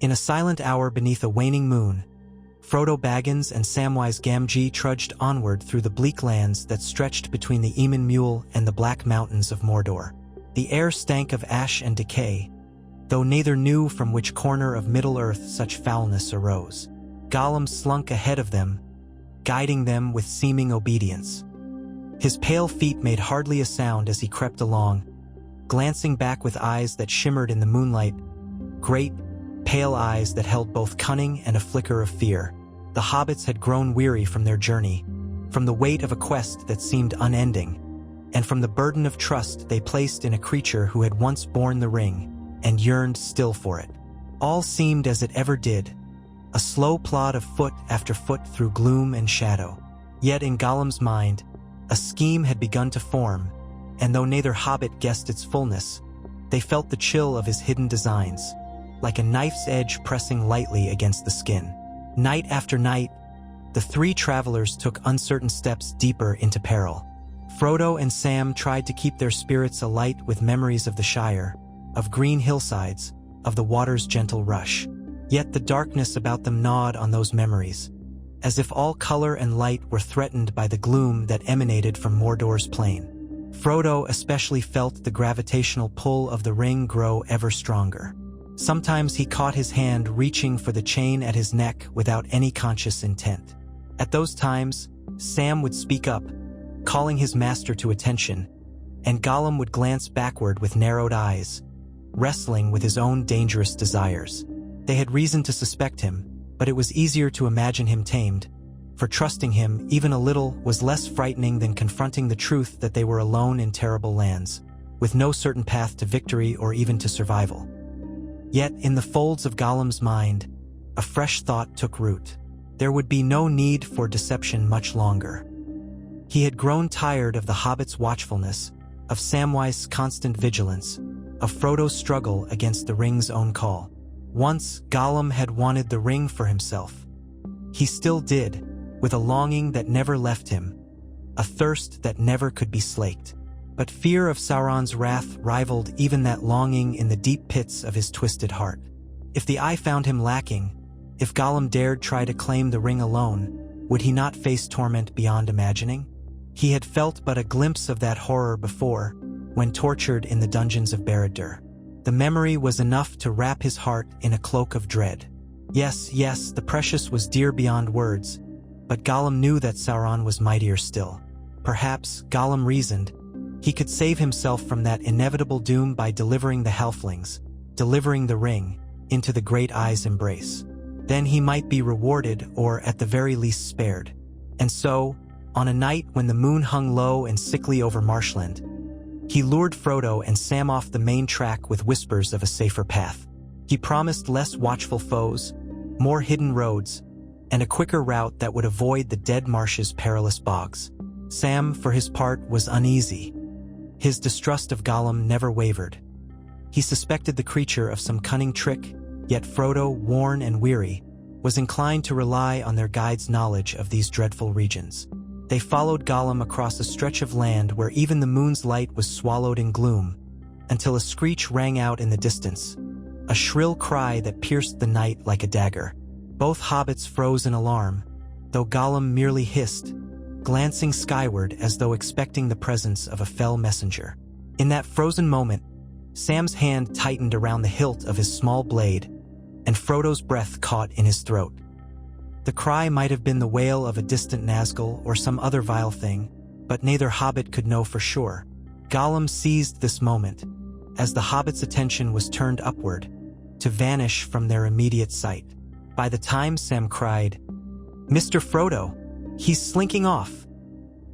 In a silent hour beneath a waning moon, Frodo Baggins and Samwise Gamgee trudged onward through the bleak lands that stretched between the Eamon Mule and the Black Mountains of Mordor. The air stank of ash and decay, though neither knew from which corner of Middle-earth such foulness arose. Gollum slunk ahead of them, guiding them with seeming obedience. His pale feet made hardly a sound as he crept along, glancing back with eyes that shimmered in the moonlight, great, pale eyes that held both cunning and a flicker of fear. The hobbits had grown weary from their journey, from the weight of a quest that seemed unending, and from the burden of trust they placed in a creature who had once borne the ring and yearned still for it. All seemed as it ever did, a slow plod of foot after foot through gloom and shadow. Yet in Gollum's mind, a scheme had begun to form, and though neither hobbit guessed its fullness, they felt the chill of his hidden designs, like a knife's edge pressing lightly against the skin. Night after night, the three travelers took uncertain steps deeper into peril. Frodo and Sam tried to keep their spirits alight with memories of the Shire, of green hillsides, of the water's gentle rush. Yet the darkness about them gnawed on those memories, as if all color and light were threatened by the gloom that emanated from Mordor's plain. Frodo especially felt the gravitational pull of the ring grow ever stronger. Sometimes he caught his hand reaching for the chain at his neck without any conscious intent. At those times, Sam would speak up, calling his master to attention, and Gollum would glance backward with narrowed eyes, wrestling with his own dangerous desires. They had reason to suspect him, but it was easier to imagine him tamed, for trusting him even a little was less frightening than confronting the truth that they were alone in terrible lands, with no certain path to victory or even to survival. Yet in the folds of Gollum's mind, a fresh thought took root. There would be no need for deception much longer. He had grown tired of the hobbit's watchfulness, of Samwise's constant vigilance, of Frodo's struggle against the ring's own call. Once, Gollum had wanted the ring for himself. He still did, with a longing that never left him, a thirst that never could be slaked. But fear of Sauron's wrath rivaled even that longing in the deep pits of his twisted heart. If the eye found him lacking, if Gollum dared try to claim the ring alone, would he not face torment beyond imagining? He had felt but a glimpse of that horror before, when tortured in the dungeons of Barad-dûr. The memory was enough to wrap his heart in a cloak of dread. Yes, the precious was dear beyond words, but Gollum knew that Sauron was mightier still. Perhaps, Gollum reasoned, he could save himself from that inevitable doom by delivering the halflings, delivering the ring, into the Great Eye's embrace. Then he might be rewarded or at the very least spared. And so, on a night when the moon hung low and sickly over marshland, he lured Frodo and Sam off the main track with whispers of a safer path. He promised less watchful foes, more hidden roads, and a quicker route that would avoid the dead marsh's perilous bogs. Sam, for his part, was uneasy. His distrust of Gollum never wavered. He suspected the creature of some cunning trick, yet Frodo, worn and weary, was inclined to rely on their guide's knowledge of these dreadful regions. They followed Gollum across a stretch of land where even the moon's light was swallowed in gloom, until a screech rang out in the distance, a shrill cry that pierced the night like a dagger. Both hobbits froze in alarm, though Gollum merely hissed, glancing skyward as though expecting the presence of a fell messenger. In that frozen moment, Sam's hand tightened around the hilt of his small blade, and Frodo's breath caught in his throat. The cry might have been the wail of a distant Nazgul or some other vile thing, but neither hobbit could know for sure. Gollum seized this moment, as the hobbit's attention was turned upward, to vanish from their immediate sight. By the time Sam cried, "Mr. Frodo! He's slinking off!"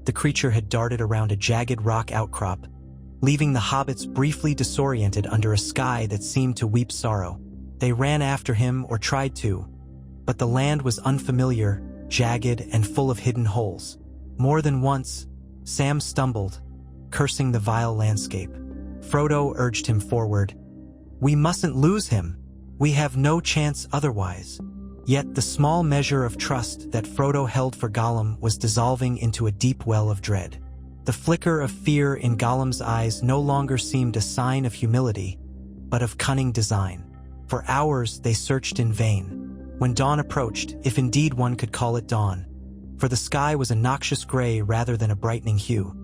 the creature had darted around a jagged rock outcrop, leaving the hobbits briefly disoriented under a sky that seemed to weep sorrow. They ran after him or tried to, but the land was unfamiliar, jagged, and full of hidden holes. More than once, Sam stumbled, cursing the vile landscape. Frodo urged him forward. "We mustn't lose him. We have no chance otherwise." Yet the small measure of trust that Frodo held for Gollum was dissolving into a deep well of dread. The flicker of fear in Gollum's eyes no longer seemed a sign of humility, but of cunning design. For hours they searched in vain. When dawn approached, if indeed one could call it dawn, for the sky was a noxious gray rather than a brightening hue,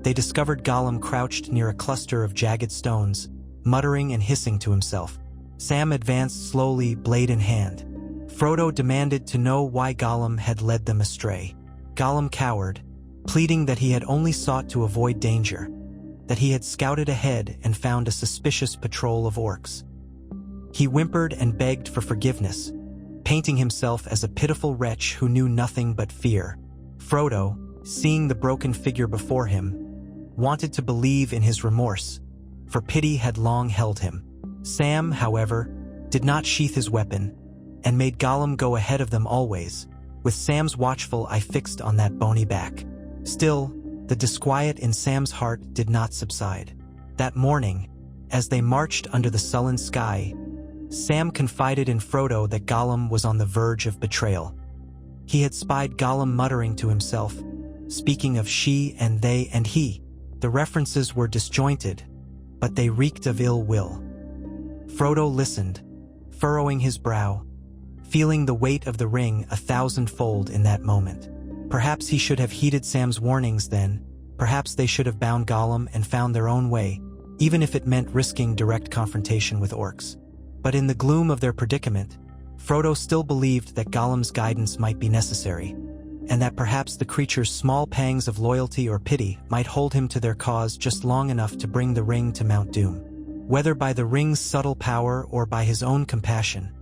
they discovered Gollum crouched near a cluster of jagged stones, muttering and hissing to himself. Sam advanced slowly, blade in hand. Frodo demanded to know why Gollum had led them astray. Gollum cowered, pleading that he had only sought to avoid danger, that he had scouted ahead and found a suspicious patrol of orcs. He whimpered and begged for forgiveness, painting himself as a pitiful wretch who knew nothing but fear. Frodo, seeing the broken figure before him, wanted to believe in his remorse, for pity had long held him. Sam, however, did not sheath his weapon, and made Gollum go ahead of them always, with Sam's watchful eye fixed on that bony back. Still, the disquiet in Sam's heart did not subside. That morning, as they marched under the sullen sky, Sam confided in Frodo that Gollum was on the verge of betrayal. He had spied Gollum muttering to himself, speaking of she and they and he. The references were disjointed, but they reeked of ill will. Frodo listened, furrowing his brow, feeling the weight of the ring 1,000-fold in that moment. Perhaps he should have heeded Sam's warnings then. Perhaps they should have bound Gollum and found their own way, even if it meant risking direct confrontation with orcs. But in the gloom of their predicament, Frodo still believed that Gollum's guidance might be necessary, and that perhaps the creature's small pangs of loyalty or pity might hold him to their cause just long enough to bring the ring to Mount Doom. Whether by the ring's subtle power or by his own compassion,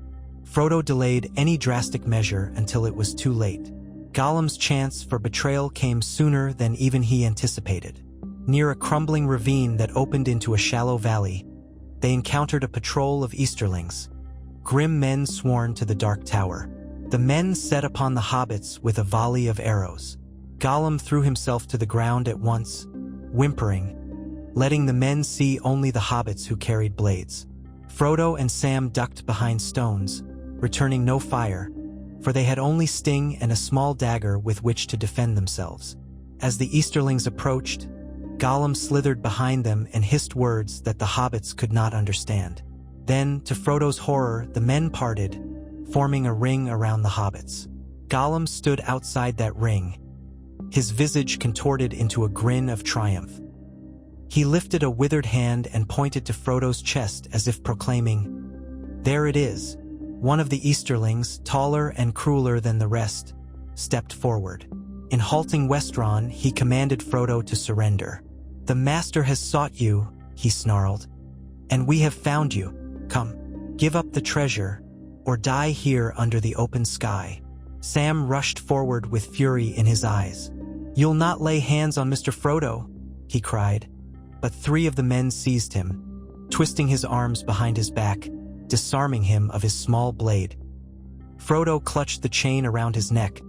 Frodo delayed any drastic measure until it was too late. Gollum's chance for betrayal came sooner than even he anticipated. Near a crumbling ravine that opened into a shallow valley, they encountered a patrol of Easterlings, grim men sworn to the Dark Tower. The men set upon the hobbits with a volley of arrows. Gollum threw himself to the ground at once, whimpering, letting the men see only the hobbits who carried blades. Frodo and Sam ducked behind stones, returning no fire, for they had only Sting and a small dagger with which to defend themselves. As the Easterlings approached, Gollum slithered behind them and hissed words that the hobbits could not understand. Then, to Frodo's horror, the men parted, forming a ring around the hobbits. Gollum stood outside that ring, his visage contorted into a grin of triumph. He lifted a withered hand and pointed to Frodo's chest as if proclaiming, "There it is." One of the Easterlings, taller and crueler than the rest, stepped forward. In halting Westron, he commanded Frodo to surrender. "The Master has sought you," he snarled, "and we have found you. Come, give up the treasure, or die here under the open sky." Sam rushed forward with fury in his eyes. "You'll not lay hands on Mr. Frodo," he cried, but 3 of the men seized him, twisting his arms behind his back, disarming him of his small blade. Frodo clutched the chain around his neck,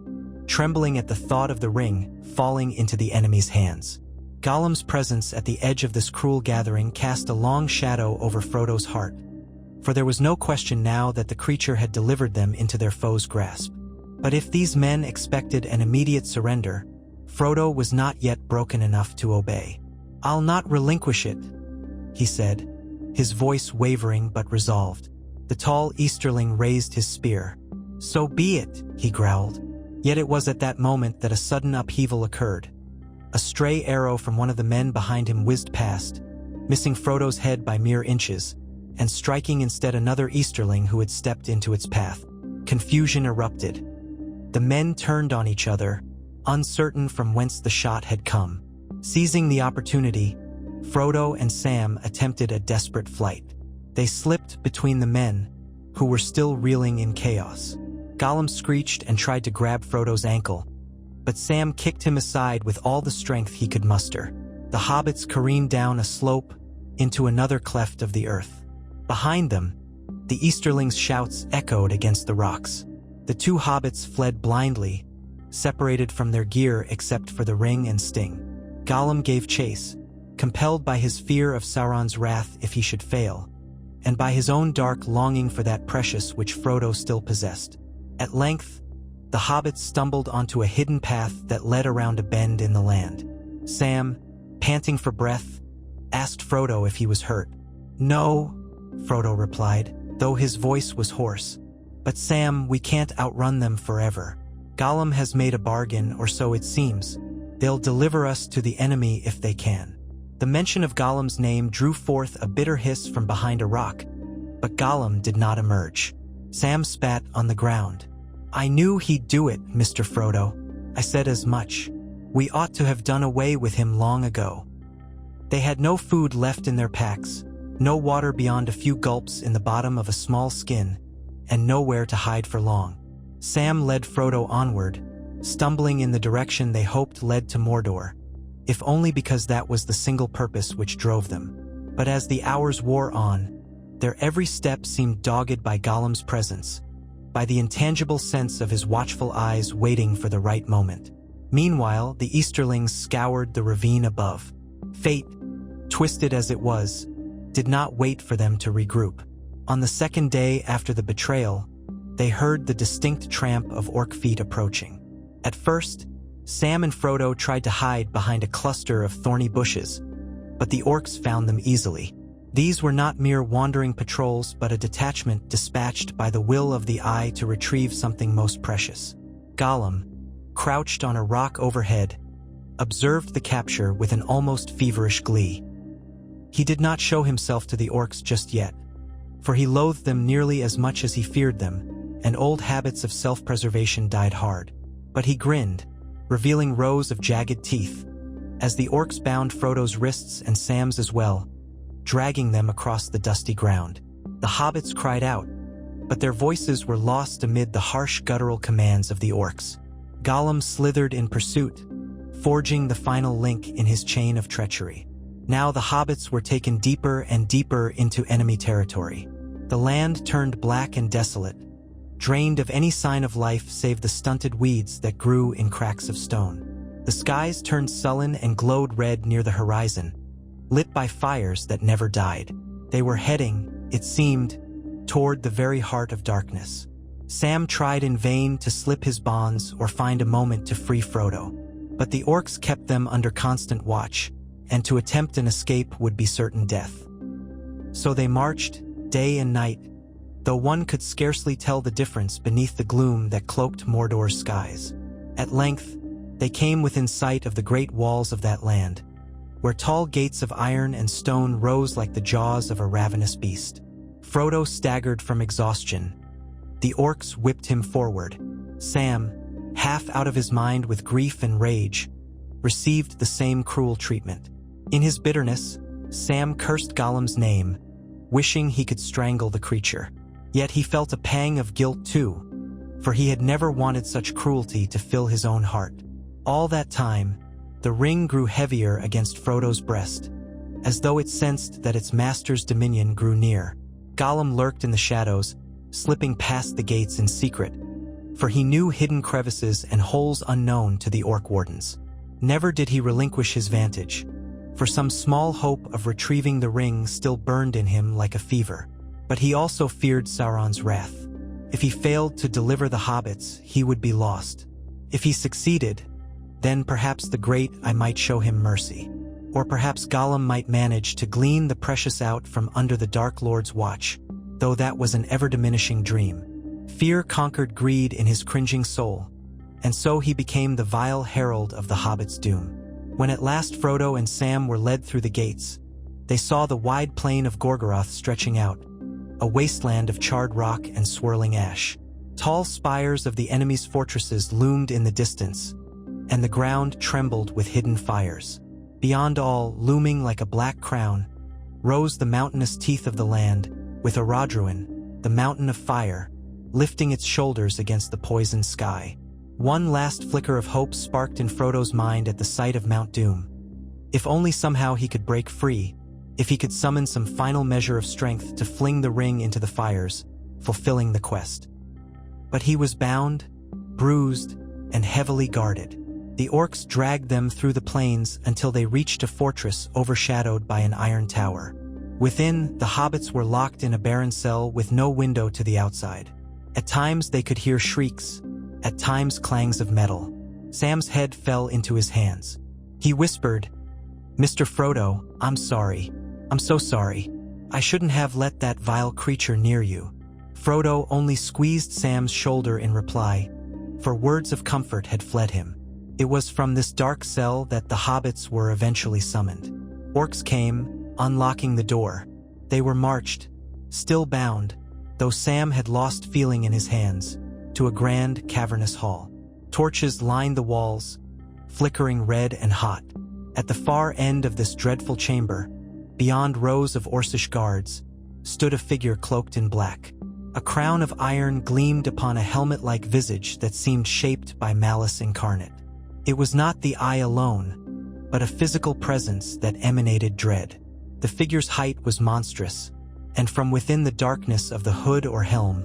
trembling at the thought of the ring falling into the enemy's hands. Gollum's presence at the edge of this cruel gathering cast a long shadow over Frodo's heart, for there was no question now that the creature had delivered them into their foe's grasp. But if these men expected an immediate surrender, Frodo was not yet broken enough to obey. "I'll not relinquish it," he said, his voice wavering but resolved. The tall Easterling raised his spear. "So be it," he growled. Yet it was at that moment that a sudden upheaval occurred. A stray arrow from one of the men behind him whizzed past, missing Frodo's head by mere inches, and striking instead another Easterling who had stepped into its path. Confusion erupted. The men turned on each other, uncertain from whence the shot had come. Seizing the opportunity, Frodo and Sam attempted a desperate flight. They slipped between the men, who were still reeling in chaos. Gollum screeched and tried to grab Frodo's ankle, but Sam kicked him aside with all the strength he could muster. The hobbits careened down a slope into another cleft of the earth. Behind them, the Easterlings' shouts echoed against the rocks. The 2 hobbits fled blindly, separated from their gear except for the ring and Sting. Gollum gave chase, compelled by his fear of Sauron's wrath if he should fail, and by his own dark longing for that precious which Frodo still possessed. At length, the hobbits stumbled onto a hidden path that led around a bend in the land. Sam, panting for breath, asked Frodo if he was hurt. "No," Frodo replied. though his voice was hoarse. "But Sam, we can't outrun them forever. Gollum has made a bargain, or so it seems. They'll deliver us to the enemy if they can." The mention of Gollum's name drew forth a bitter hiss from behind a rock, but Gollum did not emerge. Sam spat on the ground. "I knew he'd do it, Mr. Frodo. I said as much. We ought to have done away with him long ago." They had no food left in their packs, no water beyond a few gulps in the bottom of a small skin, and nowhere to hide for long. Sam led Frodo onward, stumbling in the direction they hoped led to Mordor, if only because that was the single purpose which drove them. But as the hours wore on, their every step seemed dogged by Gollum's presence, by the intangible sense of his watchful eyes waiting for the right moment. Meanwhile, the Easterlings scoured the ravine above. Fate, twisted as it was, did not wait for them to regroup. On the second day after the betrayal, they heard the distinct tramp of orc feet approaching. At first, Sam and Frodo tried to hide behind a cluster of thorny bushes, but the orcs found them easily. These were not mere wandering patrols, but a detachment dispatched by the will of the eye to retrieve something most precious. Gollum, crouched on a rock overhead, observed the capture with an almost feverish glee. He did not show himself to the orcs just yet, for he loathed them nearly as much as he feared them, and old habits of self-preservation died hard. But he grinned, revealing rows of jagged teeth, as the orcs bound Frodo's wrists and Sam's as well, dragging them across the dusty ground. The hobbits cried out, but their voices were lost amid the harsh guttural commands of the orcs. Gollum slithered in pursuit, forging the final link in his chain of treachery. Now the hobbits were taken deeper and deeper into enemy territory. The land turned black and desolate, drained of any sign of life save the stunted weeds that grew in cracks of stone. The skies turned sullen and glowed red near the horizon, lit by fires that never died. They were heading, it seemed, toward the very heart of darkness. Sam tried in vain to slip his bonds or find a moment to free Frodo, but the orcs kept them under constant watch, and to attempt an escape would be certain death. So they marched, day and night, though one could scarcely tell the difference beneath the gloom that cloaked Mordor's skies. At length, they came within sight of the great walls of that land, where tall gates of iron and stone rose like the jaws of a ravenous beast. Frodo staggered from exhaustion. The orcs whipped him forward. Sam, half out of his mind with grief and rage, received the same cruel treatment. In his bitterness, Sam cursed Gollum's name, wishing he could strangle the creature. Yet he felt a pang of guilt too, for he had never wanted such cruelty to fill his own heart. All that time, the ring grew heavier against Frodo's breast, as though it sensed that its master's dominion grew near. Gollum lurked in the shadows, slipping past the gates in secret, for he knew hidden crevices and holes unknown to the orc wardens. Never did he relinquish his vantage, for some small hope of retrieving the ring still burned in him like a fever. But he also feared Sauron's wrath. If he failed to deliver the hobbits, he would be lost. If he succeeded, then perhaps the great I might show him mercy. Or perhaps Gollum might manage to glean the precious out from under the Dark Lord's watch, though that was an ever-diminishing dream. Fear conquered greed in his cringing soul, and so he became the vile herald of the hobbits' doom. When at last Frodo and Sam were led through the gates, they saw the wide plain of Gorgoroth stretching out, a wasteland of charred rock and swirling ash. Tall spires of the enemy's fortresses loomed in the distance, and the ground trembled with hidden fires. Beyond all, looming like a black crown, rose the mountainous teeth of the land, with Orodruin, the mountain of fire, lifting its shoulders against the poisoned sky. One last flicker of hope sparked in Frodo's mind at the sight of Mount Doom. If only somehow he could break free, if he could summon some final measure of strength to fling the ring into the fires, fulfilling the quest. But he was bound, bruised, and heavily guarded. The orcs dragged them through the plains until they reached a fortress overshadowed by an iron tower. Within, the hobbits were locked in a barren cell with no window to the outside. At times they could hear shrieks, at times clangs of metal. Sam's head fell into his hands. He whispered, "Mr. Frodo, I'm sorry. I'm so sorry. I shouldn't have let that vile creature near you." Frodo only squeezed Sam's shoulder in reply, for words of comfort had fled him. It was from this dark cell that the hobbits were eventually summoned. Orcs came, unlocking the door. They were marched, still bound, though Sam had lost feeling in his hands, to a grand, cavernous hall. Torches lined the walls, flickering red and hot. At the far end of this dreadful chamber, beyond rows of Orcish guards, stood a figure cloaked in black. A crown of iron gleamed upon a helmet-like visage that seemed shaped by malice incarnate. It was not the eye alone, but a physical presence that emanated dread. The figure's height was monstrous, and from within the darkness of the hood or helm,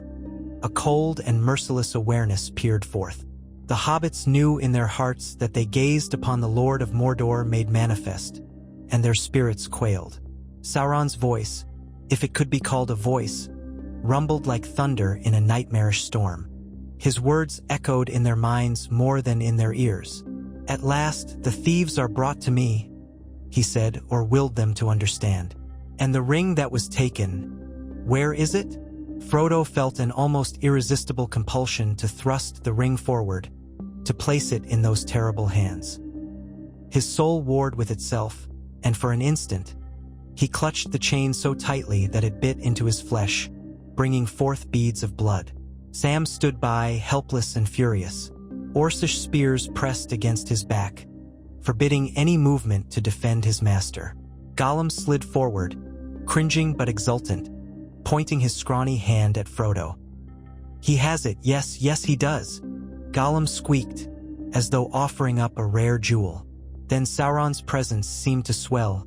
a cold and merciless awareness peered forth. The hobbits knew in their hearts that they gazed upon the Lord of Mordor made manifest, and their spirits quailed. Sauron's voice, if it could be called a voice, rumbled like thunder in a nightmarish storm. His words echoed in their minds more than in their ears. "At last, the thieves are brought to me," he said, or willed them to understand. "And the ring that was taken, where is it?" Frodo felt an almost irresistible compulsion to thrust the ring forward, to place it in those terrible hands. His soul warred with itself, and for an instant, he clutched the chain so tightly that it bit into his flesh, bringing forth beads of blood. Sam stood by, helpless and furious. Orcish spears pressed against his back, forbidding any movement to defend his master. Gollum slid forward, cringing but exultant, pointing his scrawny hand at Frodo. "He has it, yes, yes he does," Gollum squeaked, as though offering up a rare jewel. Then Sauron's presence seemed to swell,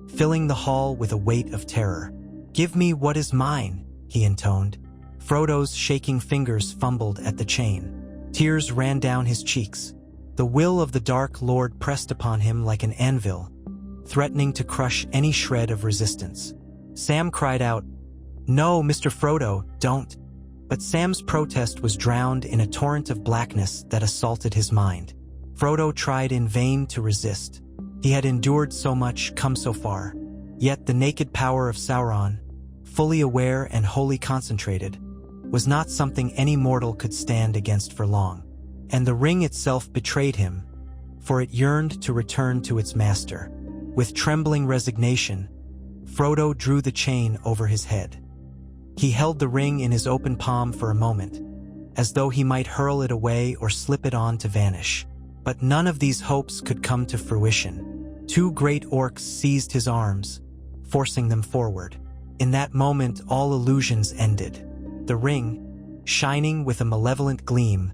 filling the hall with a weight of terror. "Give me what is mine," he intoned. Frodo's shaking fingers fumbled at the chain. Tears ran down his cheeks. The will of the Dark Lord pressed upon him like an anvil, threatening to crush any shred of resistance. Sam cried out, "No, Mr. Frodo, don't." But Sam's protest was drowned in a torrent of blackness that assaulted his mind. Frodo tried in vain to resist. He had endured so much, come so far. Yet the naked power of Sauron, fully aware and wholly concentrated, was not something any mortal could stand against for long. And the ring itself betrayed him, for it yearned to return to its master. With trembling resignation, Frodo drew the chain over his head. He held the ring in his open palm for a moment, as though he might hurl it away or slip it on to vanish. But none of these hopes could come to fruition. Two great orcs seized his arms, forcing them forward. In that moment, all illusions ended. The ring, shining with a malevolent gleam,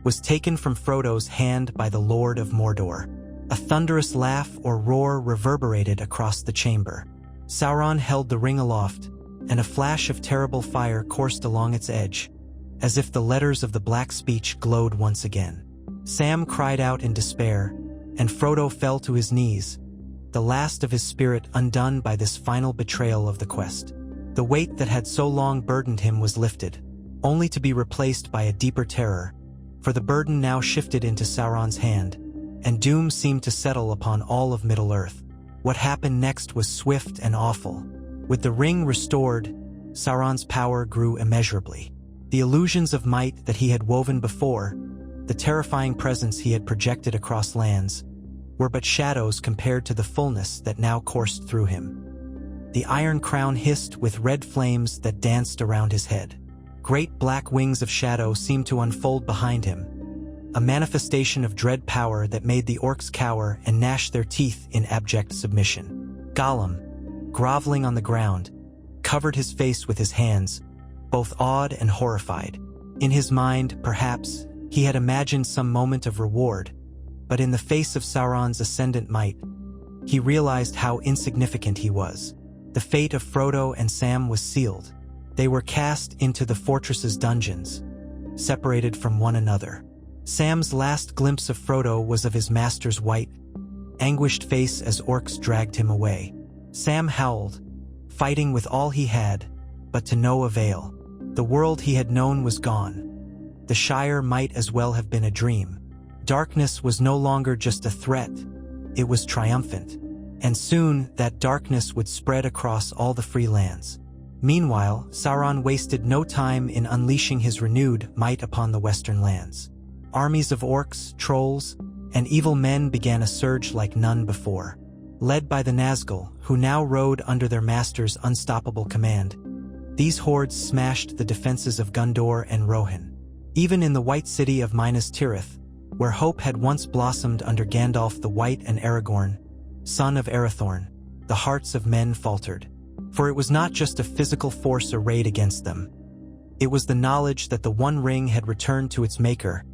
was taken from Frodo's hand by the Lord of Mordor. A thunderous laugh or roar reverberated across the chamber. Sauron held the ring aloft, and a flash of terrible fire coursed along its edge, as if the letters of the Black Speech glowed once again. Sam cried out in despair, and Frodo fell to his knees, the last of his spirit undone by this final betrayal of the quest. The weight that had so long burdened him was lifted, only to be replaced by a deeper terror, for the burden now shifted into Sauron's hand, and doom seemed to settle upon all of Middle-earth. What happened next was swift and awful. With the ring restored, Sauron's power grew immeasurably. The illusions of might that he had woven before, the terrifying presence he had projected across lands, were but shadows compared to the fullness that now coursed through him. The iron crown hissed with red flames that danced around his head. Great black wings of shadow seemed to unfold behind him, a manifestation of dread power that made the orcs cower and gnash their teeth in abject submission. Gollum, groveling on the ground, covered his face with his hands, both awed and horrified. In his mind, perhaps, he had imagined some moment of reward, but in the face of Sauron's ascendant might, he realized how insignificant he was. The fate of Frodo and Sam was sealed. They were cast into the fortress's dungeons, separated from one another. Sam's last glimpse of Frodo was of his master's white, anguished face as orcs dragged him away. Sam howled, fighting with all he had, but to no avail. The world he had known was gone. The Shire might as well have been a dream. Darkness was no longer just a threat, it was triumphant. and soon that darkness would spread across all the free lands. Meanwhile, Sauron wasted no time in unleashing his renewed might upon the western lands. Armies of orcs, trolls, and evil men began a surge like none before. Led by the Nazgul, who now rode under their master's unstoppable command, these hordes smashed the defenses of Gondor and Rohan. Even in the White City of Minas Tirith, where hope had once blossomed under Gandalf the White and Aragorn, son of Arathorn, the hearts of men faltered. For it was not just a physical force arrayed against them. It was the knowledge that the One Ring had returned to its maker,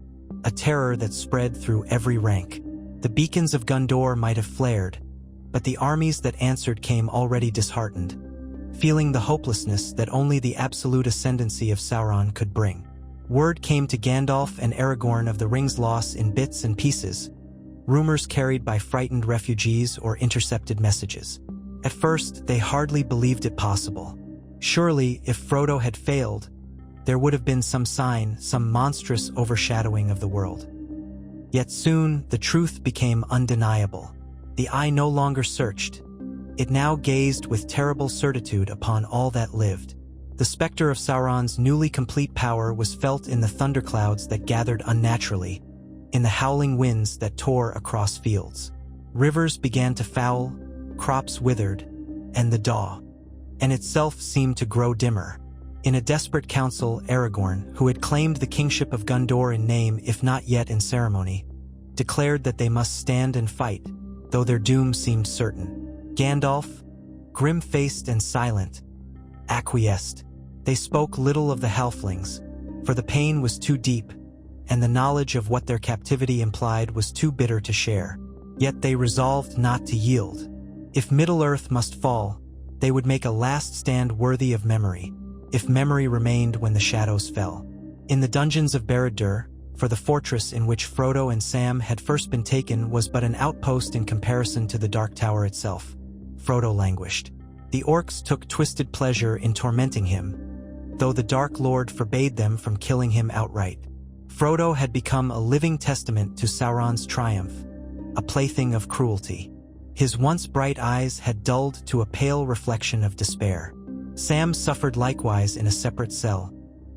a terror that spread through every rank. The beacons of Gondor might have flared, but the armies that answered came already disheartened, feeling the hopelessness that only the absolute ascendancy of Sauron could bring. Word came to Gandalf and Aragorn of the ring's loss in bits and pieces, rumors carried by frightened refugees or intercepted messages. At first, they hardly believed it possible. Surely, if Frodo had failed, there would have been some sign, some monstrous overshadowing of the world. Yet soon, the truth became undeniable. The eye no longer searched. It now gazed with terrible certitude upon all that lived. The specter of Sauron's newly complete power was felt in the thunderclouds that gathered unnaturally, in the howling winds that tore across fields. Rivers began to foul, crops withered, and the dawn itself seemed to grow dimmer. In a desperate council, Aragorn, who had claimed the kingship of Gondor in name if not yet in ceremony, declared that they must stand and fight, though their doom seemed certain. Gandalf, grim-faced and silent, acquiesced. They spoke little of the halflings, for the pain was too deep, and the knowledge of what their captivity implied was too bitter to share. Yet they resolved not to yield. If Middle-earth must fall, they would make a last stand worthy of memory, if memory remained when the shadows fell. In the dungeons of Barad-dûr, for the fortress in which Frodo and Sam had first been taken was but an outpost in comparison to the Dark Tower itself, Frodo languished. The orcs took twisted pleasure in tormenting him, though the Dark Lord forbade them from killing him outright. Frodo had become a living testament to Sauron's triumph, a plaything of cruelty. His once bright eyes had dulled to a pale reflection of despair. Sam suffered likewise in a separate cell,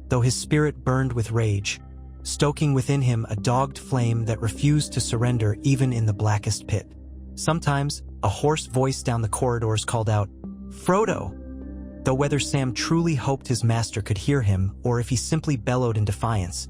though his spirit burned with rage, stoking within him a dogged flame that refused to surrender even in the blackest pit. Sometimes, a hoarse voice down the corridors called out, "Frodo!" Though whether Sam truly hoped his master could hear him or if he simply bellowed in defiance,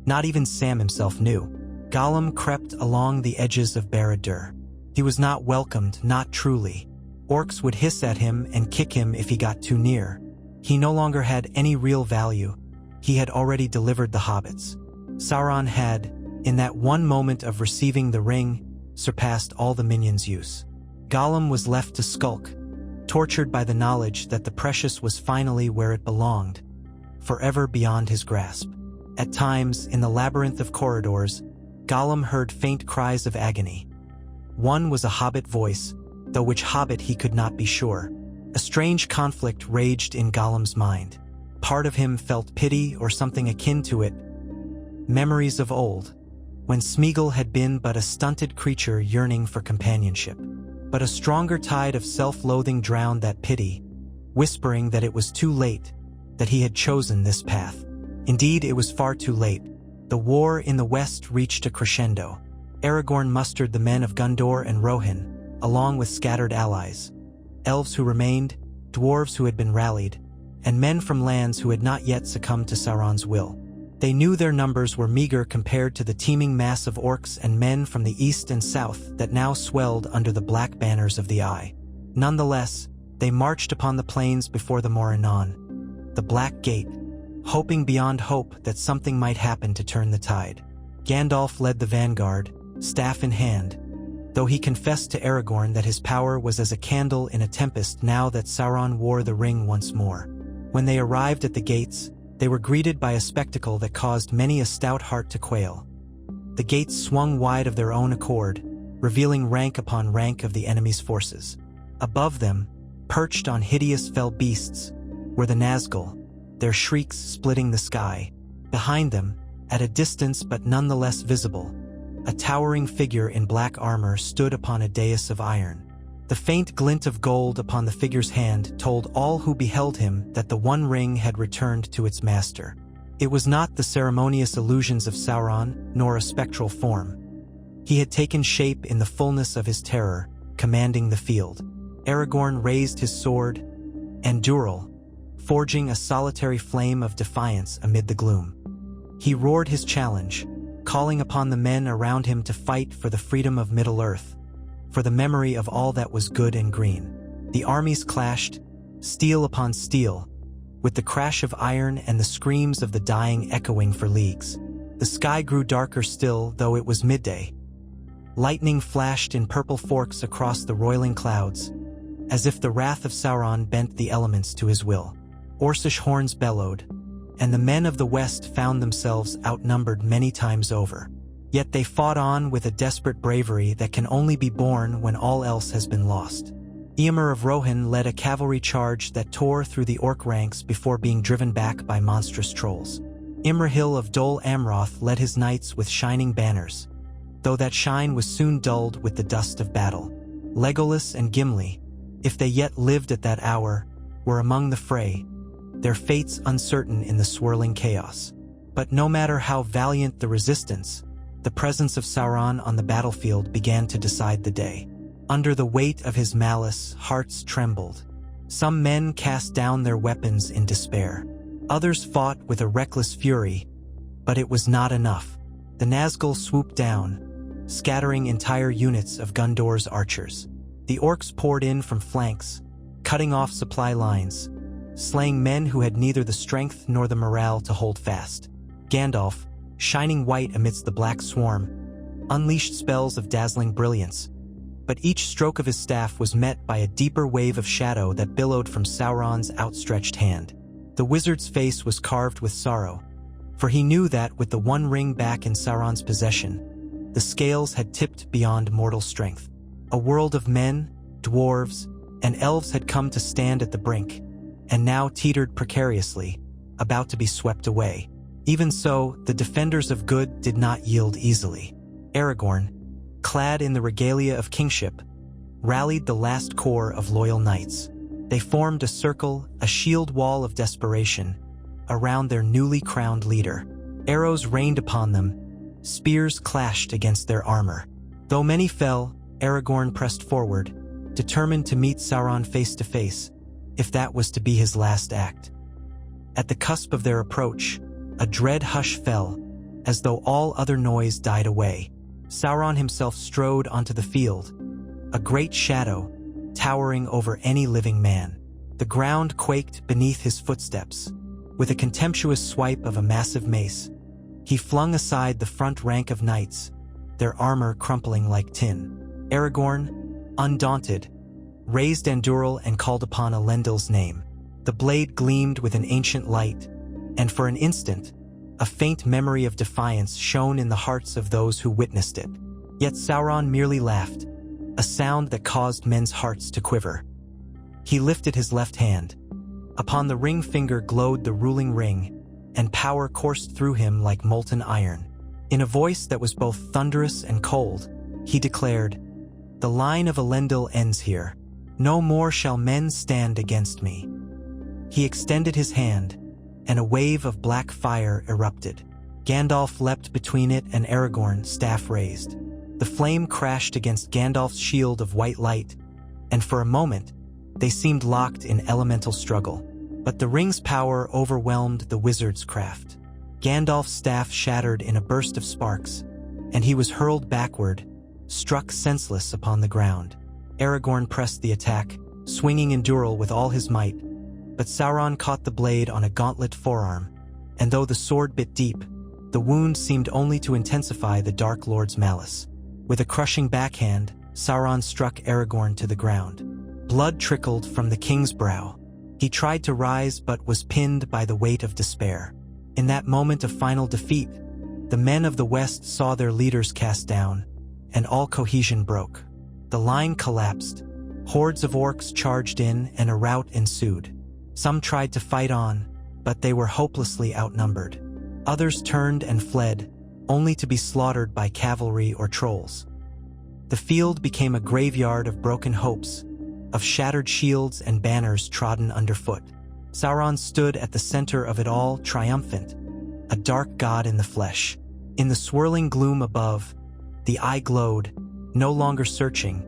not even Sam himself knew. Gollum crept along the edges of Barad-dûr. He was not welcomed, not truly. Orcs would hiss at him and kick him if he got too near. He no longer had any real value. He had already delivered the hobbits. Sauron had, in that one moment of receiving the ring, surpassed all the minions' use. Gollum was left to skulk, tortured by the knowledge that the precious was finally where it belonged, forever beyond his grasp. At times, in the labyrinth of corridors, Gollum heard faint cries of agony. One was a hobbit voice, though which hobbit he could not be sure. A strange conflict raged in Gollum's mind. Part of him felt pity or something akin to it. Memories of old, when Smeagol had been but a stunted creature yearning for companionship. But a stronger tide of self-loathing drowned that pity, whispering that it was too late, that he had chosen this path. Indeed, it was far too late. The war in the west reached a crescendo. Aragorn mustered the men of Gondor and Rohan, along with scattered allies, elves who remained, dwarves who had been rallied, and men from lands who had not yet succumbed to Sauron's will. They knew their numbers were meager compared to the teeming mass of orcs and men from the east and south that now swelled under the black banners of the Eye. Nonetheless, they marched upon the plains before the Morannon, the Black Gate, hoping beyond hope that something might happen to turn the tide. Gandalf led the vanguard, staff in hand, though he confessed to Aragorn that his power was as a candle in a tempest now that Sauron wore the ring once more. When they arrived at the gates, they were greeted by a spectacle that caused many a stout heart to quail. The gates swung wide of their own accord, revealing rank upon rank of the enemy's forces. Above them, perched on hideous fell beasts, were the Nazgul, their shrieks splitting the sky. Behind them, at a distance but nonetheless visible, a towering figure in black armor stood upon a dais of iron. The faint glint of gold upon the figure's hand told all who beheld him that the One Ring had returned to its master. It was not the ceremonious illusions of Sauron, nor a spectral form. He had taken shape in the fullness of his terror, commanding the field. Aragorn raised his sword, Andúril, forging a solitary flame of defiance amid the gloom. He roared his challenge, calling upon the men around him to fight for the freedom of Middle-earth, for the memory of all that was good and green. The armies clashed, steel upon steel, with the crash of iron and the screams of the dying echoing for leagues. The sky grew darker still, though it was midday. Lightning flashed in purple forks across the roiling clouds, as if the wrath of Sauron bent the elements to his will. Orcish horns bellowed, and the men of the west found themselves outnumbered many times over. Yet they fought on with a desperate bravery that can only be born when all else has been lost. Eomer of Rohan led a cavalry charge that tore through the orc ranks before being driven back by monstrous trolls. Imrahil of Dol Amroth led his knights with shining banners, though that shine was soon dulled with the dust of battle. Legolas and Gimli, if they yet lived at that hour, were among the fray, their fates uncertain in the swirling chaos. But no matter how valiant the resistance, the presence of Sauron on the battlefield began to decide the day. Under the weight of his malice, hearts trembled. Some men cast down their weapons in despair. Others fought with a reckless fury, but it was not enough. The Nazgul swooped down, scattering entire units of Gondor's archers. The orcs poured in from flanks, cutting off supply lines, slaying men who had neither the strength nor the morale to hold fast. Gandalf, shining white amidst the black swarm, unleashed spells of dazzling brilliance, but each stroke of his staff was met by a deeper wave of shadow that billowed from Sauron's outstretched hand. The wizard's face was carved with sorrow, for he knew that with the One Ring back in Sauron's possession, the scales had tipped beyond mortal strength. A world of men, dwarves, and elves had come to stand at the brink, and now teetered precariously, about to be swept away. Even so, the defenders of good did not yield easily. Aragorn, clad in the regalia of kingship, rallied the last corps of loyal knights. They formed a circle, a shield wall of desperation, around their newly crowned leader. Arrows rained upon them, spears clashed against their armor. Though many fell, Aragorn pressed forward, determined to meet Sauron face to face, if that was to be his last act. At the cusp of their approach, a dread hush fell, as though all other noise died away. Sauron himself strode onto the field, a great shadow, towering over any living man. The ground quaked beneath his footsteps. With a contemptuous swipe of a massive mace, he flung aside the front rank of knights, their armor crumpling like tin. Aragorn, undaunted, raised Andúril and called upon Elendil's name. The blade gleamed with an ancient light, and for an instant, a faint memory of defiance shone in the hearts of those who witnessed it. Yet Sauron merely laughed, a sound that caused men's hearts to quiver. He lifted his left hand. Upon the ring finger glowed the ruling ring, and power coursed through him like molten iron. In a voice that was both thunderous and cold, he declared, "The line of Elendil ends here. No more shall men stand against me." He extended his hand, and a wave of black fire erupted. Gandalf leapt between it and Aragorn, staff raised. The flame crashed against Gandalf's shield of white light, and for a moment, they seemed locked in elemental struggle. But the ring's power overwhelmed the wizard's craft. Gandalf's staff shattered in a burst of sparks, and he was hurled backward, struck senseless upon the ground. Aragorn pressed the attack, swinging Andúril with all his might, but Sauron caught the blade on a gauntlet forearm, and though the sword bit deep, the wound seemed only to intensify the Dark Lord's malice. With a crushing backhand, Sauron struck Aragorn to the ground. Blood trickled from the king's brow. He tried to rise but was pinned by the weight of despair. In that moment of final defeat, the men of the West saw their leaders cast down, and all cohesion broke. The line collapsed. Hordes of orcs charged in, and a rout ensued. Some tried to fight on, but they were hopelessly outnumbered. Others turned and fled, only to be slaughtered by cavalry or trolls. The field became a graveyard of broken hopes, of shattered shields and banners trodden underfoot. Sauron stood at the center of it all, triumphant, a dark god in the flesh. In the swirling gloom above, the eye glowed, no longer searching,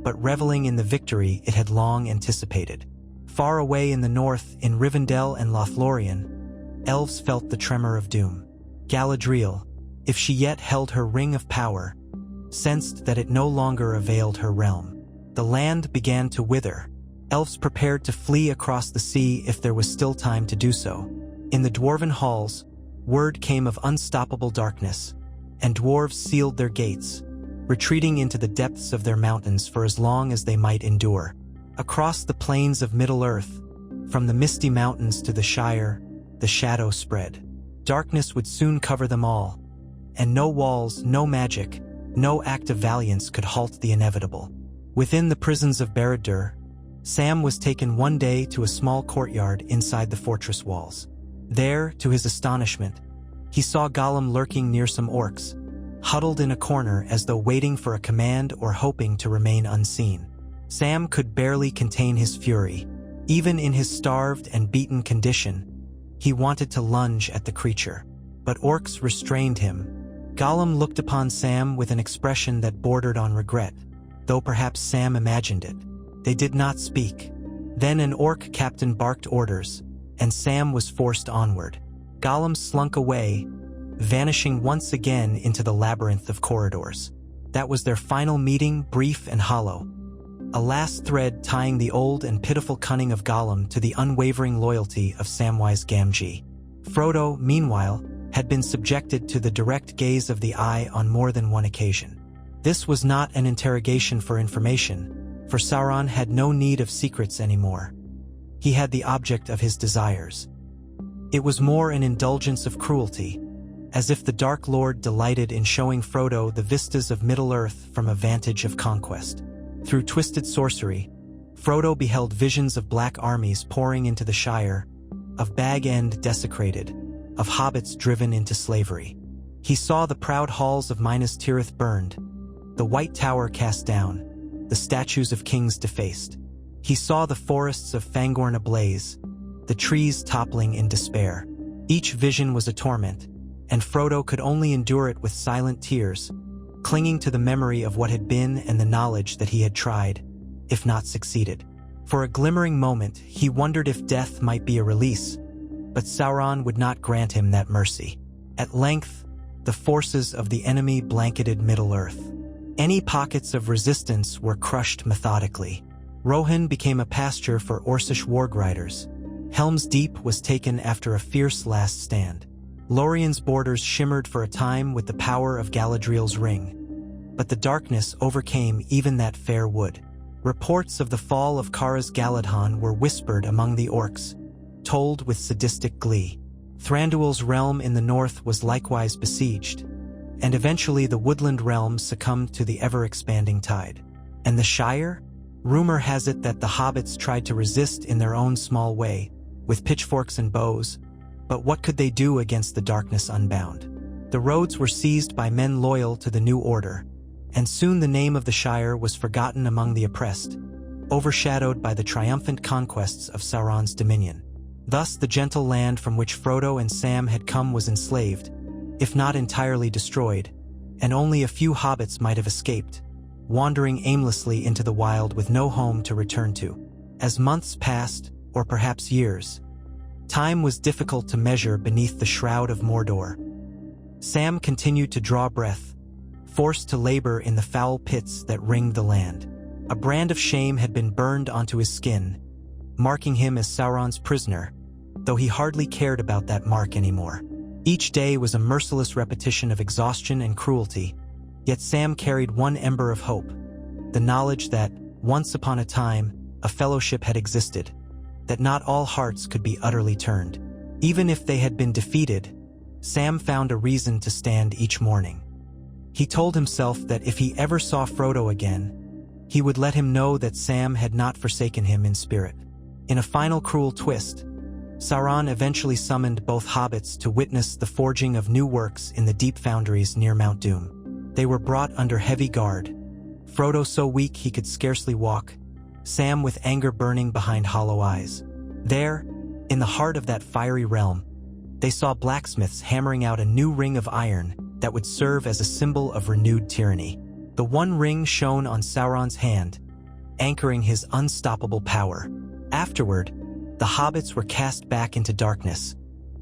but reveling in the victory it had long anticipated. Far away in the north, in Rivendell and Lothlorien, elves felt the tremor of doom. Galadriel, if she yet held her ring of power, sensed that it no longer availed her realm. The land began to wither. Elves prepared to flee across the sea if there was still time to do so. In the dwarven halls, word came of unstoppable darkness, and dwarves sealed their gates, retreating into the depths of their mountains for as long as they might endure. Across the plains of Middle-earth, from the misty mountains to the Shire, the shadow spread. Darkness would soon cover them all, and no walls, no magic, no act of valiance could halt the inevitable. Within the prisons of Barad-dûr, Sam was taken one day to a small courtyard inside the fortress walls. There, to his astonishment, he saw Gollum lurking near some orcs, huddled in a corner as though waiting for a command or hoping to remain unseen. Sam could barely contain his fury. Even in his starved and beaten condition, he wanted to lunge at the creature. But orcs restrained him. Gollum looked upon Sam with an expression that bordered on regret, though perhaps Sam imagined it. They did not speak. Then an orc captain barked orders, and Sam was forced onward. Gollum slunk away, vanishing once again into the labyrinth of corridors. That was their final meeting, brief and hollow. A last thread tying the old and pitiful cunning of Gollum to the unwavering loyalty of Samwise Gamgee. Frodo, meanwhile, had been subjected to the direct gaze of the Eye on more than one occasion. This was not an interrogation for information, for Sauron had no need of secrets anymore. He had the object of his desires. It was more an indulgence of cruelty, as if the Dark Lord delighted in showing Frodo the vistas of Middle-earth from a vantage of conquest. Through twisted sorcery, Frodo beheld visions of black armies pouring into the Shire, of Bag End desecrated, of hobbits driven into slavery. He saw the proud halls of Minas Tirith burned, the White Tower cast down, the statues of kings defaced. He saw the forests of Fangorn ablaze, the trees toppling in despair. Each vision was a torment, and Frodo could only endure it with silent tears, clinging to the memory of what had been and the knowledge that he had tried, if not succeeded. For a glimmering moment, he wondered if death might be a release, but Sauron would not grant him that mercy. At length, the forces of the enemy blanketed Middle-earth. Any pockets of resistance were crushed methodically. Rohan became a pasture for Orcish wargriders. Helm's Deep was taken after a fierce last stand. Lorien's borders shimmered for a time with the power of Galadriel's ring, but the darkness overcame even that fair wood. Reports of the fall of Kara's Galadhon were whispered among the orcs, told with sadistic glee. Thranduil's realm in the north was likewise besieged, and eventually the woodland realm succumbed to the ever-expanding tide. And the Shire? Rumor has it that the hobbits tried to resist in their own small way, with pitchforks and bows, but what could they do against the darkness unbound? The roads were seized by men loyal to the new order, and soon the name of the Shire was forgotten among the oppressed, overshadowed by the triumphant conquests of Sauron's dominion. Thus the gentle land from which Frodo and Sam had come was enslaved, if not entirely destroyed, and only a few hobbits might have escaped, wandering aimlessly into the wild with no home to return to. As months passed, or perhaps years, time was difficult to measure beneath the shroud of Mordor. Sam continued to draw breath, forced to labor in the foul pits that ringed the land. A brand of shame had been burned onto his skin, marking him as Sauron's prisoner, though he hardly cared about that mark anymore. Each day was a merciless repetition of exhaustion and cruelty, yet Sam carried one ember of hope, the knowledge that, once upon a time, a fellowship had existed, that not all hearts could be utterly turned. Even if they had been defeated, Sam found a reason to stand each morning. He told himself that if he ever saw Frodo again, he would let him know that Sam had not forsaken him in spirit. In a final cruel twist, Sauron eventually summoned both hobbits to witness the forging of new works in the deep foundries near Mount Doom. They were brought under heavy guard, Frodo so weak he could scarcely walk, Sam with anger burning behind hollow eyes. There, in the heart of that fiery realm, they saw blacksmiths hammering out a new ring of iron that would serve as a symbol of renewed tyranny. The one ring shone on Sauron's hand, anchoring his unstoppable power. Afterward, the hobbits were cast back into darkness,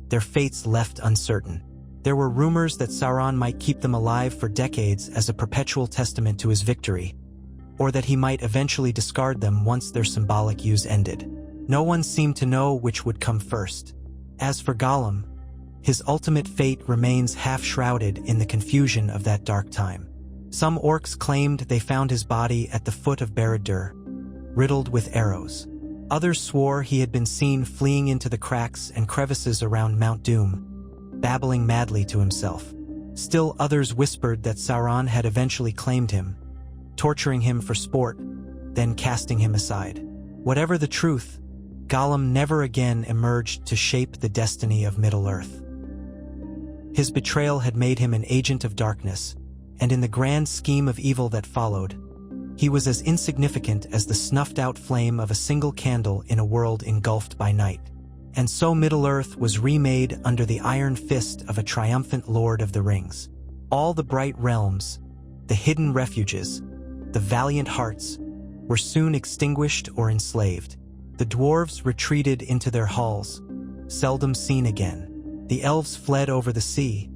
their fates left uncertain. There were rumors that Sauron might keep them alive for decades as a perpetual testament to his victory, or that he might eventually discard them once their symbolic use ended. No one seemed to know which would come first. As for Gollum, his ultimate fate remains half-shrouded in the confusion of that dark time. Some orcs claimed they found his body at the foot of Barad-dûr, riddled with arrows. Others swore he had been seen fleeing into the cracks and crevices around Mount Doom, babbling madly to himself. Still others whispered that Sauron had eventually claimed him, torturing him for sport, then casting him aside. Whatever the truth, Gollum never again emerged to shape the destiny of Middle-earth. His betrayal had made him an agent of darkness, and in the grand scheme of evil that followed, he was as insignificant as the snuffed-out flame of a single candle in a world engulfed by night. And so Middle-earth was remade under the iron fist of a triumphant Lord of the Rings. All the bright realms, the hidden refuges, the valiant hearts, were soon extinguished or enslaved. The dwarves retreated into their halls, seldom seen again. The elves fled over the sea,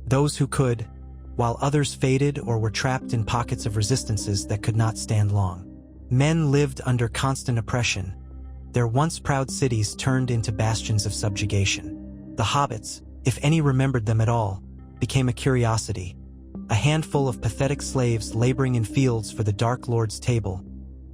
those who could, while others faded or were trapped in pockets of resistances that could not stand long. Men lived under constant oppression, their once proud cities turned into bastions of subjugation. The hobbits, if any remembered them at all, became a curiosity, a handful of pathetic slaves laboring in fields for the Dark Lord's table,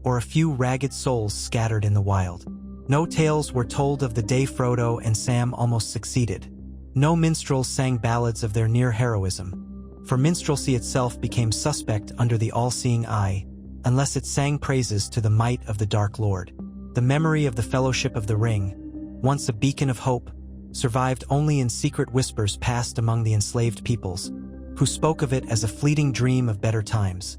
or a few ragged souls scattered in the wild. No tales were told of the day Frodo and Sam almost succeeded. No minstrels sang ballads of their near heroism, for minstrelsy itself became suspect under the all-seeing eye, unless it sang praises to the might of the Dark Lord. The memory of the Fellowship of the Ring, once a beacon of hope, survived only in secret whispers passed among the enslaved peoples, who spoke of it as a fleeting dream of better times,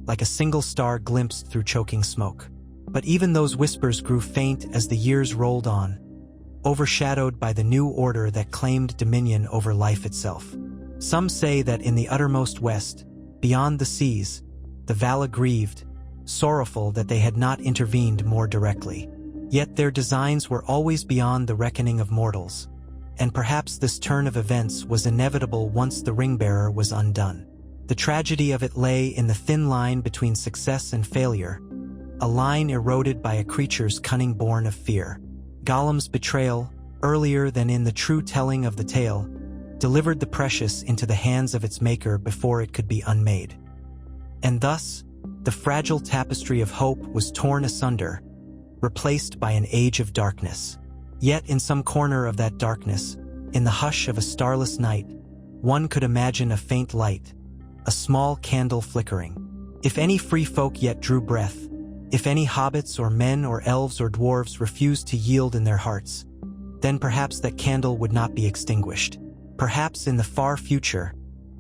like a single star glimpsed through choking smoke. But even those whispers grew faint as the years rolled on, overshadowed by the new order that claimed dominion over life itself. Some say that in the uttermost west, beyond the seas, the Vala grieved, sorrowful that they had not intervened more directly. Yet their designs were always beyond the reckoning of mortals, and perhaps this turn of events was inevitable once the ring-bearer was undone. The tragedy of it lay in the thin line between success and failure, a line eroded by a creature's cunning born of fear. Gollum's betrayal, earlier than in the true telling of the tale, delivered the precious into the hands of its maker before it could be unmade. And thus, the fragile tapestry of hope was torn asunder, replaced by an age of darkness. Yet in some corner of that darkness, in the hush of a starless night, one could imagine a faint light, a small candle flickering. If any free folk yet drew breath, if any hobbits or men or elves or dwarves refused to yield in their hearts, then perhaps that candle would not be extinguished. Perhaps in the far future,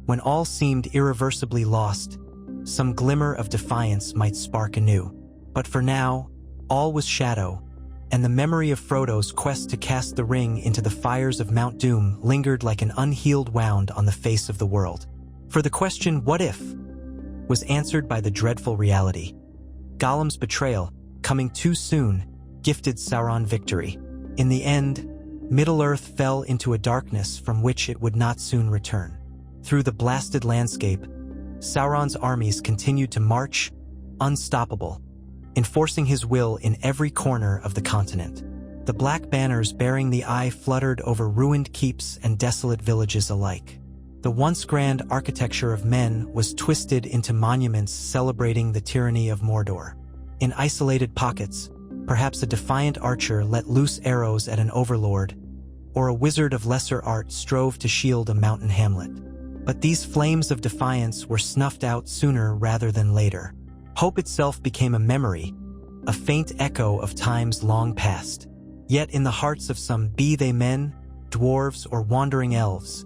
when all seemed irreversibly lost, some glimmer of defiance might spark anew. But for now, all was shadow, and the memory of Frodo's quest to cast the ring into the fires of Mount Doom lingered like an unhealed wound on the face of the world. For the question, what if, was answered by the dreadful reality. Gollum's betrayal, coming too soon, gifted Sauron victory. In the end, Middle-earth fell into a darkness from which it would not soon return. Through the blasted landscape, Sauron's armies continued to march, unstoppable, enforcing his will in every corner of the continent. The black banners bearing the eye fluttered over ruined keeps and desolate villages alike. The once grand architecture of men was twisted into monuments celebrating the tyranny of Mordor. In isolated pockets, perhaps a defiant archer let loose arrows at an overlord, or a wizard of lesser art strove to shield a mountain hamlet. But these flames of defiance were snuffed out sooner rather than later. Hope itself became a memory, a faint echo of times long past. Yet in the hearts of some, be they men, dwarves, or wandering elves,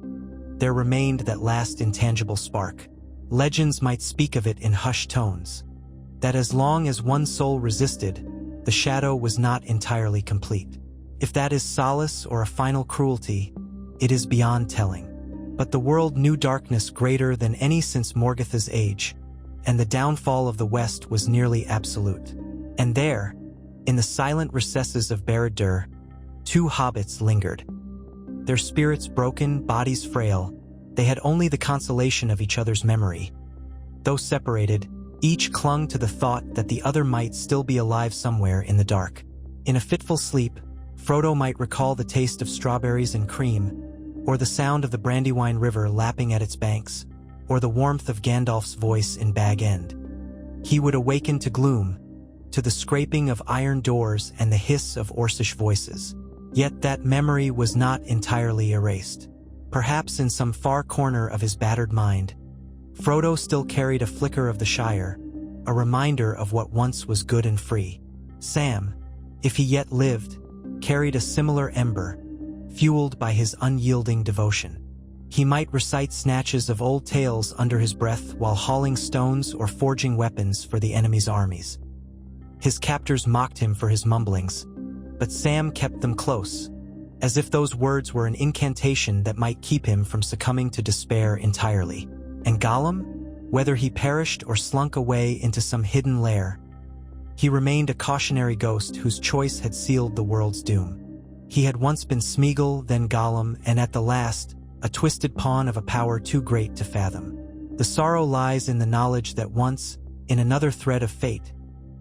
there remained that last intangible spark. Legends might speak of it in hushed tones, that as long as one soul resisted, the shadow was not entirely complete. If that is solace or a final cruelty, it is beyond telling. But the world knew darkness greater than any since Morgoth's age, and the downfall of the West was nearly absolute. And there, in the silent recesses of Barad-dûr, two hobbits lingered. Their spirits broken, bodies frail, they had only the consolation of each other's memory. Though separated, each clung to the thought that the other might still be alive somewhere in the dark. In a fitful sleep, Frodo might recall the taste of strawberries and cream, or the sound of the Brandywine River lapping at its banks, or the warmth of Gandalf's voice in Bag End. He would awaken to gloom, to the scraping of iron doors and the hiss of Orcish voices. Yet that memory was not entirely erased. Perhaps in some far corner of his battered mind, Frodo still carried a flicker of the Shire, a reminder of what once was good and free. Sam, if he yet lived, carried a similar ember, fueled by his unyielding devotion. He might recite snatches of old tales under his breath while hauling stones or forging weapons for the enemy's armies. His captors mocked him for his mumblings, but Sam kept them close, as if those words were an incantation that might keep him from succumbing to despair entirely. And Gollum, whether he perished or slunk away into some hidden lair, he remained a cautionary ghost whose choice had sealed the world's doom. He had once been Smeagol, then Gollum, and at the last, a twisted pawn of a power too great to fathom. The sorrow lies in the knowledge that once, in another thread of fate,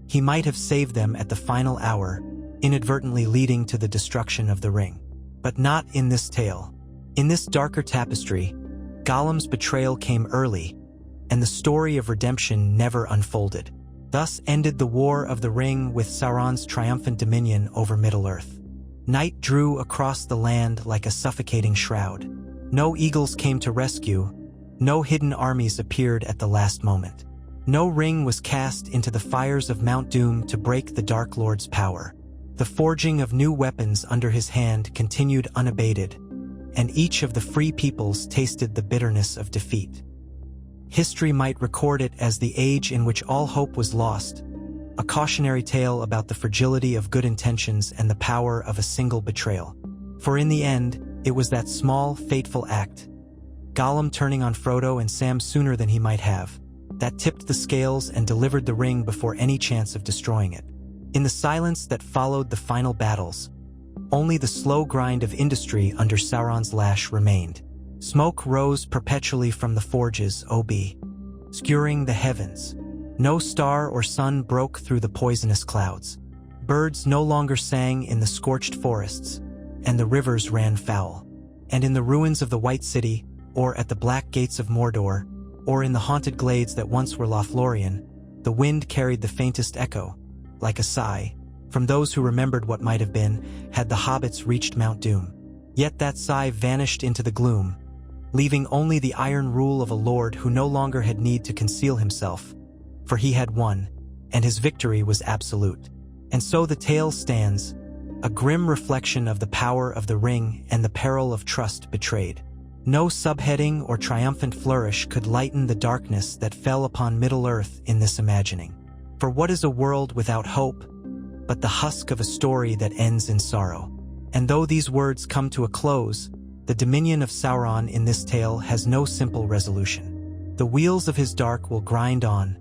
he might have saved them at the final hour, inadvertently leading to the destruction of the ring. But not in this tale. In this darker tapestry, Gollum's betrayal came early, and the story of redemption never unfolded. Thus ended the War of the Ring with Sauron's triumphant dominion over Middle-earth. Night drew across the land like a suffocating shroud. No eagles came to rescue, no hidden armies appeared at the last moment. No ring was cast into the fires of Mount Doom to break the Dark Lord's power. The forging of new weapons under his hand continued unabated, and each of the free peoples tasted the bitterness of defeat. History might record it as the age in which all hope was lost, a cautionary tale about the fragility of good intentions and the power of a single betrayal. For in the end, it was that small, fateful act, Gollum turning on Frodo and Sam sooner than he might have, that tipped the scales and delivered the ring before any chance of destroying it. In the silence that followed the final battles, only the slow grind of industry under Sauron's lash remained. Smoke rose perpetually from the forges, skewering the heavens. No star or sun broke through the poisonous clouds. Birds no longer sang in the scorched forests, and the rivers ran foul. And in the ruins of the White City, or at the black gates of Mordor, or in the haunted glades that once were Lothlorien, the wind carried the faintest echo, like a sigh, from those who remembered what might have been had the hobbits reached Mount Doom. Yet that sigh vanished into the gloom, leaving only the iron rule of a lord who no longer had need to conceal himself, for he had won, and his victory was absolute. And so the tale stands, a grim reflection of the power of the ring and the peril of trust betrayed. No subheading or triumphant flourish could lighten the darkness that fell upon Middle-earth in this imagining. For what is a world without hope, but the husk of a story that ends in sorrow? And though these words come to a close, the dominion of Sauron in this tale has no simple resolution. The wheels of his dark will grind on,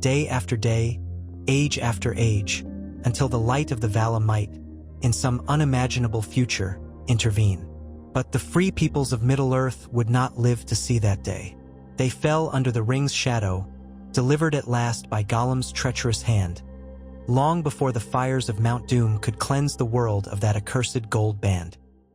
day after day, age after age, until the light of the Vala might, in some unimaginable future, intervene. But the free peoples of Middle-earth would not live to see that day. They fell under the ring's shadow, delivered at last by Gollum's treacherous hand, long before the fires of Mount Doom could cleanse the world of that accursed gold band.